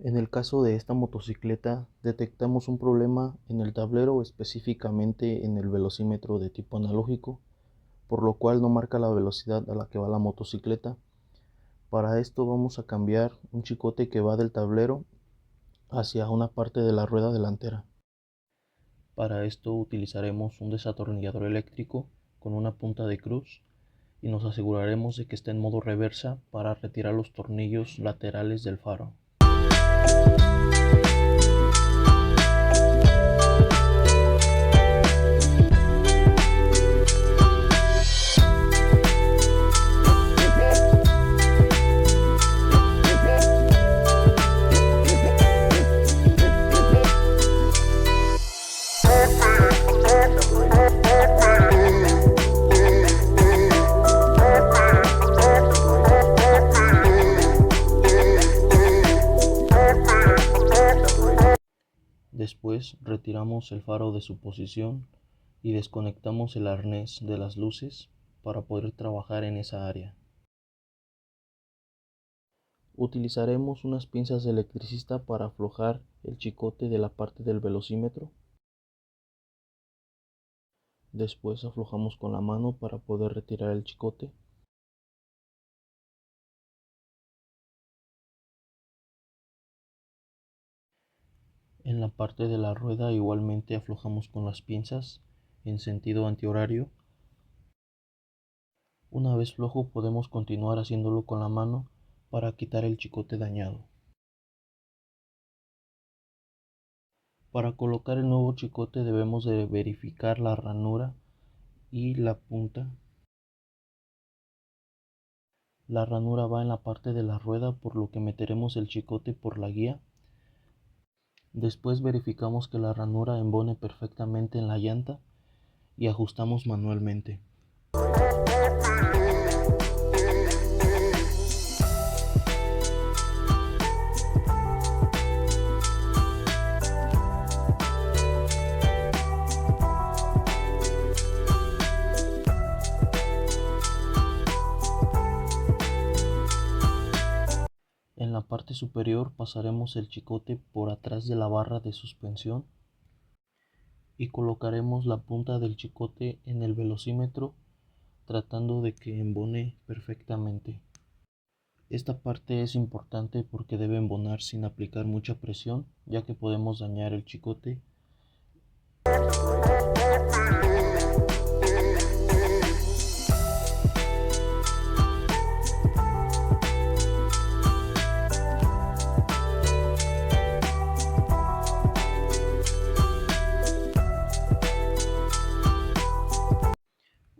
En el caso de esta motocicleta, detectamos un problema en el tablero, específicamente en el velocímetro de tipo analógico, por lo cual no marca la velocidad a la que va la motocicleta. Para esto vamos a cambiar un chicote que va del tablero hacia una parte de la rueda delantera. Para esto utilizaremos un desatornillador eléctrico con una punta de cruz y nos aseguraremos de que esté en modo reversa para retirar los tornillos laterales del faro. Después retiramos el faro de su posición y desconectamos el arnés de las luces para poder trabajar en esa área. Utilizaremos unas pinzas de electricista para aflojar el chicote de la parte del velocímetro. Después aflojamos con la mano para poder retirar el chicote. En la parte de la rueda igualmente aflojamos con las pinzas en sentido antihorario. Una vez flojo podemos continuar haciéndolo con la mano para quitar el chicote dañado. Para colocar el nuevo chicote debemos de verificar la ranura y la punta. La ranura va en la parte de la rueda, por lo que meteremos el chicote por la guía. Después verificamos que la ranura embone perfectamente en la llanta y ajustamos manualmente. En la parte superior pasaremos el chicote por atrás de la barra de suspensión y colocaremos la punta del chicote en el velocímetro, tratando de que embone perfectamente. Esta parte es importante porque debe embonar sin aplicar mucha presión, ya que podemos dañar el chicote.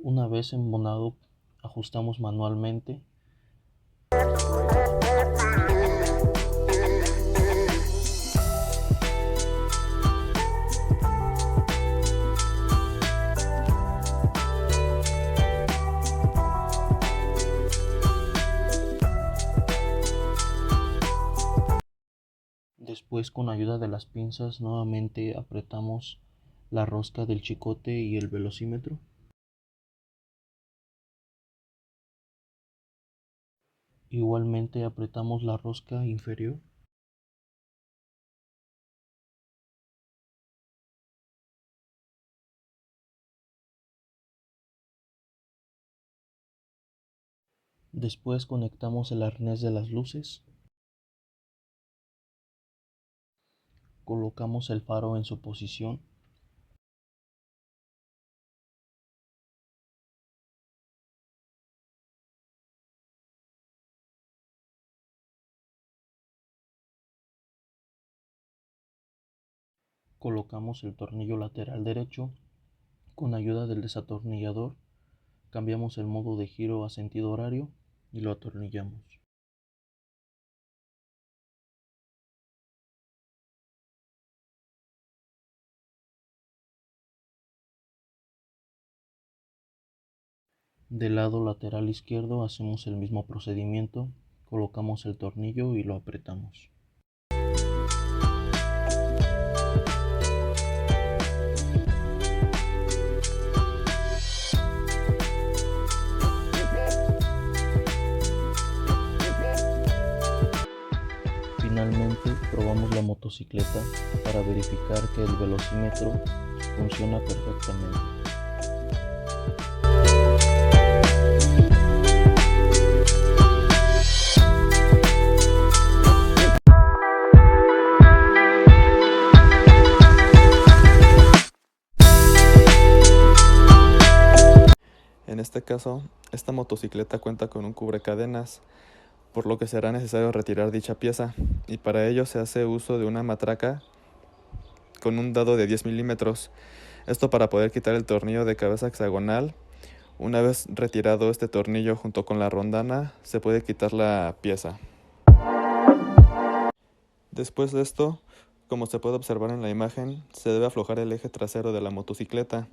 Una vez embonado, ajustamos manualmente. Después, con ayuda de las pinzas, nuevamente apretamos la rosca del chicote y el velocímetro. Igualmente apretamos la rosca inferior. Después conectamos el arnés de las luces. Colocamos el faro en su posición. Colocamos el tornillo lateral derecho. Con ayuda del desatornillador, cambiamos el modo de giro a sentido horario y lo atornillamos. Del lado lateral izquierdo hacemos el mismo procedimiento, colocamos el tornillo y lo apretamos. Finalmente, probamos la motocicleta para verificar que el velocímetro funciona perfectamente. En este caso, esta motocicleta cuenta con un cubrecadenas, por lo que será necesario retirar dicha pieza, y para ello se hace uso de una matraca con un dado de 10 milímetros, esto para poder quitar el tornillo de cabeza hexagonal. Una vez retirado este tornillo junto con la rondana, se puede quitar la pieza. Después de esto, como se puede observar en la imagen, se debe aflojar el eje trasero de la motocicleta.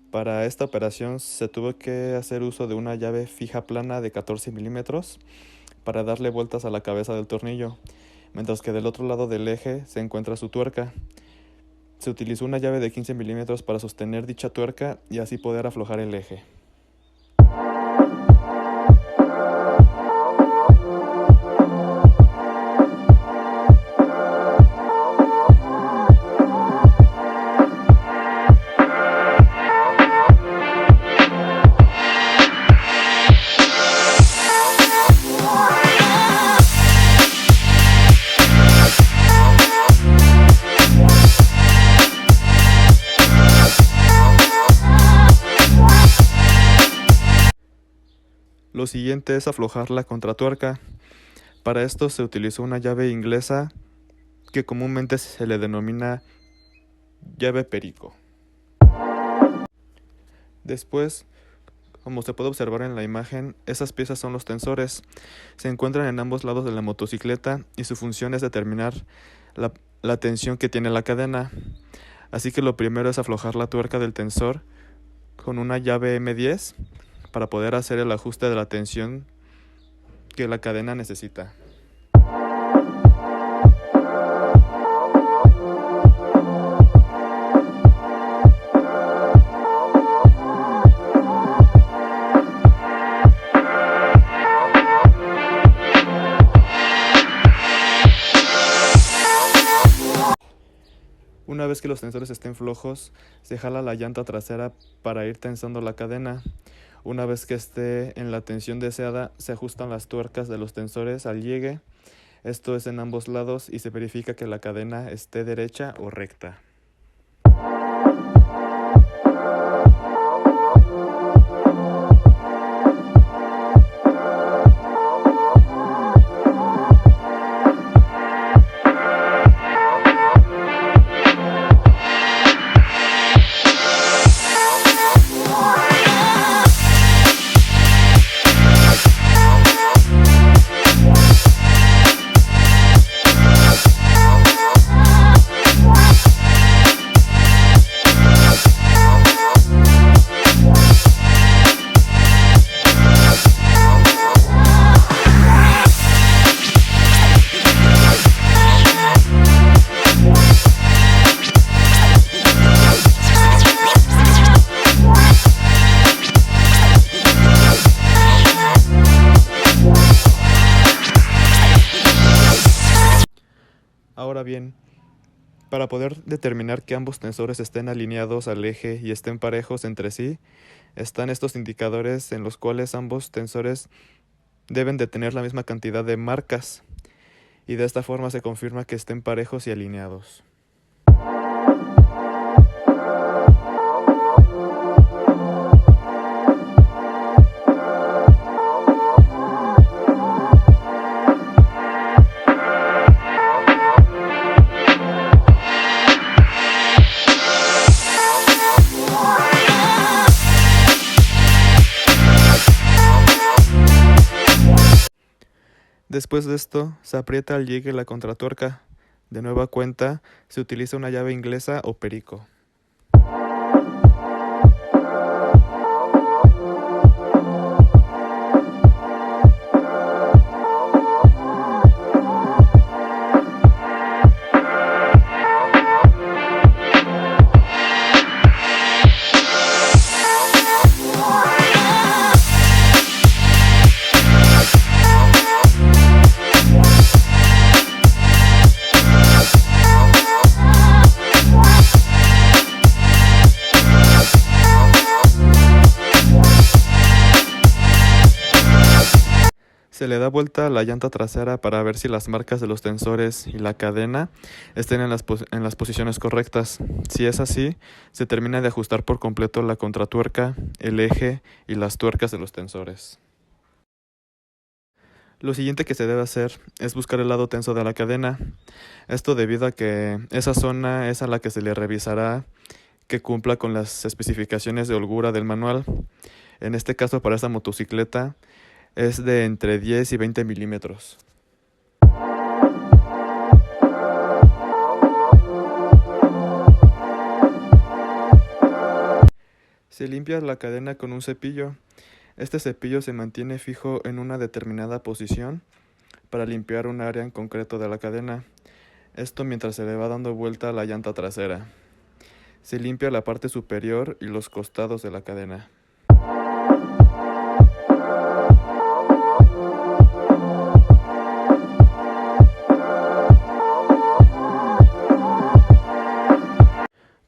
Para esta operación se tuvo que hacer uso de una llave fija plana de 14 milímetros para darle vueltas a la cabeza del tornillo, mientras que del otro lado del eje se encuentra su tuerca. Se utilizó una llave de 15 milímetros para sostener dicha tuerca y así poder aflojar el eje. Lo siguiente es aflojar la contratuerca. Para esto se utilizó una llave inglesa que comúnmente se le denomina llave perico. Después, como se puede observar en la imagen, esas piezas son los tensores. Se encuentran en ambos lados de la motocicleta y su función es determinar la tensión que tiene la cadena. Así que lo primero es aflojar la tuerca del tensor con una llave M10 para poder hacer el ajuste de la tensión que la cadena necesita. Una vez que los tensores estén flojos, se jala la llanta trasera para ir tensando la cadena. Una vez que esté en la tensión deseada, se ajustan las tuercas de los tensores al llegue. Esto es en ambos lados y se verifica que la cadena esté derecha o recta. Ahora bien, para poder determinar que ambos tensores estén alineados al eje y estén parejos entre sí, están estos indicadores en los cuales ambos tensores deben de tener la misma cantidad de marcas, y de esta forma se confirma que estén parejos y alineados. Después de esto, se aprieta al llegue la contratuerca. De nueva cuenta, se utiliza una llave inglesa o perico. Se le da vuelta a la llanta trasera para ver si las marcas de los tensores y la cadena estén en las posiciones correctas. Si es así, se termina de ajustar por completo la contratuerca, el eje y las tuercas de los tensores. Lo siguiente que se debe hacer es buscar el lado tenso de la cadena. Esto debido a que esa zona es a la que se le revisará que cumpla con las especificaciones de holgura del manual. En este caso, para esta motocicleta es de entre 10 y 20 milímetros. Se limpia la cadena con un cepillo. Este cepillo se mantiene fijo en una determinada posición para limpiar un área en concreto de la cadena. Esto mientras se le va dando vuelta a la llanta trasera. Se limpia la parte superior y los costados de la cadena.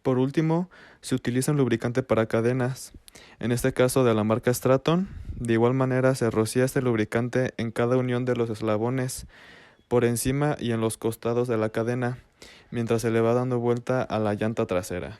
Por último, se utiliza un lubricante para cadenas, en este caso de la marca Straton. De igual manera se rocía este lubricante en cada unión de los eslabones, por encima y en los costados de la cadena, mientras se le va dando vuelta a la llanta trasera.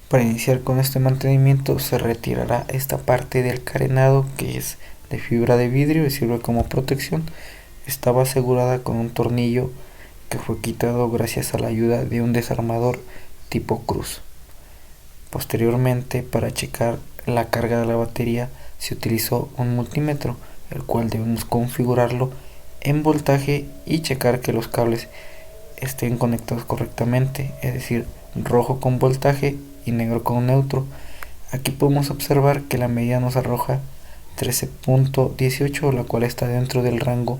Para iniciar con este mantenimiento se retirará esta parte del carenado que es de fibra de vidrio y sirve como protección. Estaba asegurada con un tornillo que fue quitado gracias a la ayuda de un desarmador tipo cruz. Posteriormente, para checar la carga de la batería se utilizó un multímetro, el cual debemos configurarlo en voltaje y checar que los cables estén conectados correctamente, es decir, rojo con voltaje y negro con neutro. Aquí podemos observar que la medida nos arroja 13.18, la cual está dentro del rango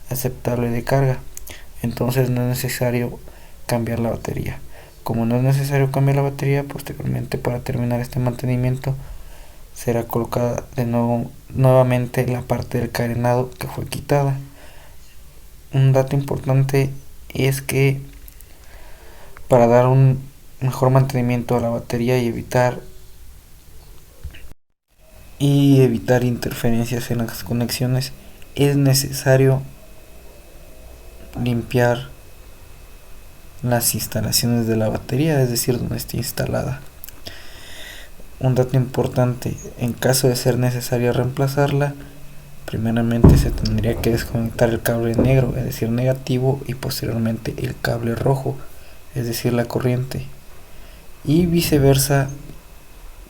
aceptable de carga. Entonces no es necesario cambiar la batería. Como no es necesario cambiar la batería, posteriormente para terminar este mantenimiento será colocada de nuevo nuevamente la parte del carenado que fue quitada. Un dato importante es que para dar un mejor mantenimiento a la batería y evitar interferencias en las conexiones, es necesario limpiar las instalaciones de la batería, es decir, donde esté instalada. Un dato importante: en caso de ser necesario reemplazarla, primeramente se tendría que desconectar el cable negro, es decir, negativo, y posteriormente el cable rojo, es decir, la corriente, y viceversa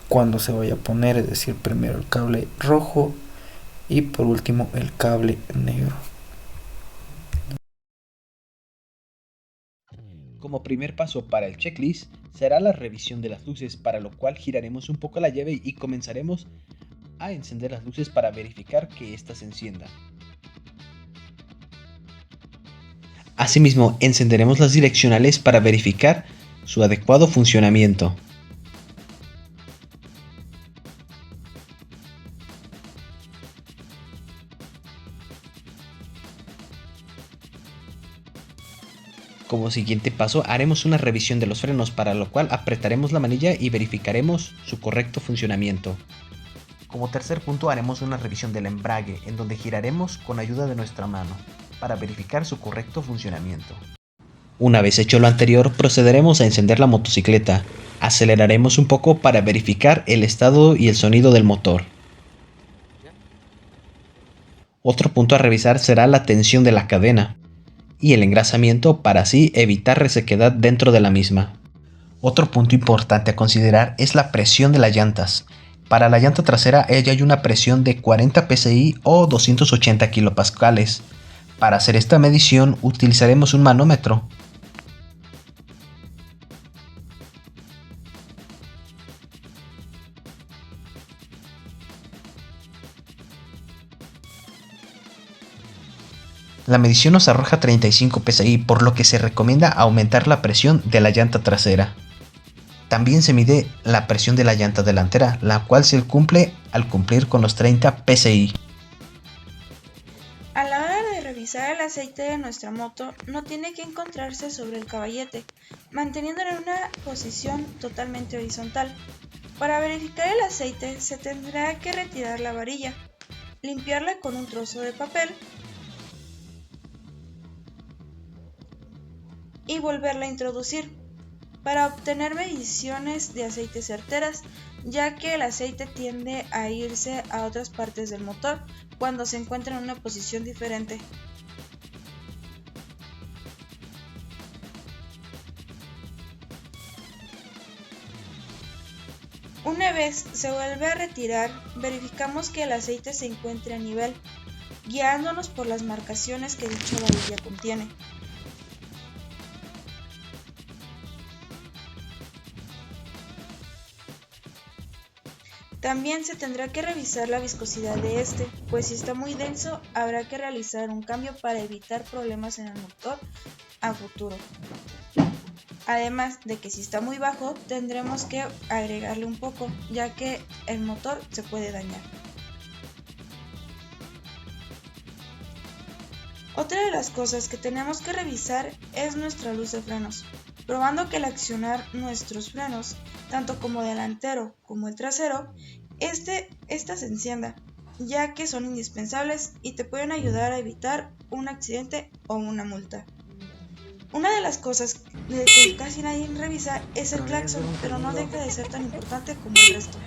cuando se vaya a poner, es decir, primero el cable rojo y por último el cable negro. Como primer paso para el checklist será la revisión de las luces, para lo cual giraremos un poco la llave y comenzaremos a encender las luces para verificar que éstas se enciendan. Asimismo, encenderemos las direccionales para verificar su adecuado funcionamiento. Como siguiente paso haremos una revisión de los frenos, para lo cual apretaremos la manilla y verificaremos su correcto funcionamiento. Como tercer punto haremos una revisión del embrague, en donde giraremos con ayuda de nuestra mano para verificar su correcto funcionamiento. Una vez hecho lo anterior, procederemos a encender la motocicleta. Aceleraremos un poco para verificar el estado y el sonido del motor. Otro punto a revisar será la tensión de la cadena y el engrasamiento, para así evitar resequedad dentro de la misma. Otro punto importante a considerar es la presión de las llantas. Para la llanta trasera ella hay una presión de 40 psi o 280 kilopascales. Para hacer esta medición utilizaremos un manómetro. La medición nos arroja 35 psi, por lo que se recomienda aumentar la presión de la llanta trasera. También se mide la presión de la llanta delantera, la cual se cumple al cumplir con los 30 psi. A la hora de revisar el aceite de nuestra moto, no tiene que encontrarse sobre el caballete, manteniéndolo en una posición totalmente horizontal. Para verificar el aceite se tendrá que retirar la varilla, limpiarla con un trozo de papel y volverla a introducir para obtener mediciones de aceite certeras, ya que el aceite tiende a irse a otras partes del motor cuando se encuentra en una posición diferente. Una vez se vuelve a retirar, verificamos que el aceite se encuentre a nivel, guiándonos por las marcaciones que dicha varilla contiene. También se tendrá que revisar la viscosidad de este, pues si está muy denso habrá que realizar un cambio para evitar problemas en el motor a futuro. Además de que si está muy bajo tendremos que agregarle un poco, ya que el motor se puede dañar. Otra de las cosas que tenemos que revisar es nuestra luz de frenos, probando que al accionar nuestros frenos, tanto como delantero como el trasero, esta se encienda, ya que son indispensables y te pueden ayudar a evitar un accidente o una multa. Una de las cosas que casi nadie revisa es el claxon, pero no deja de ser tan importante como el resto.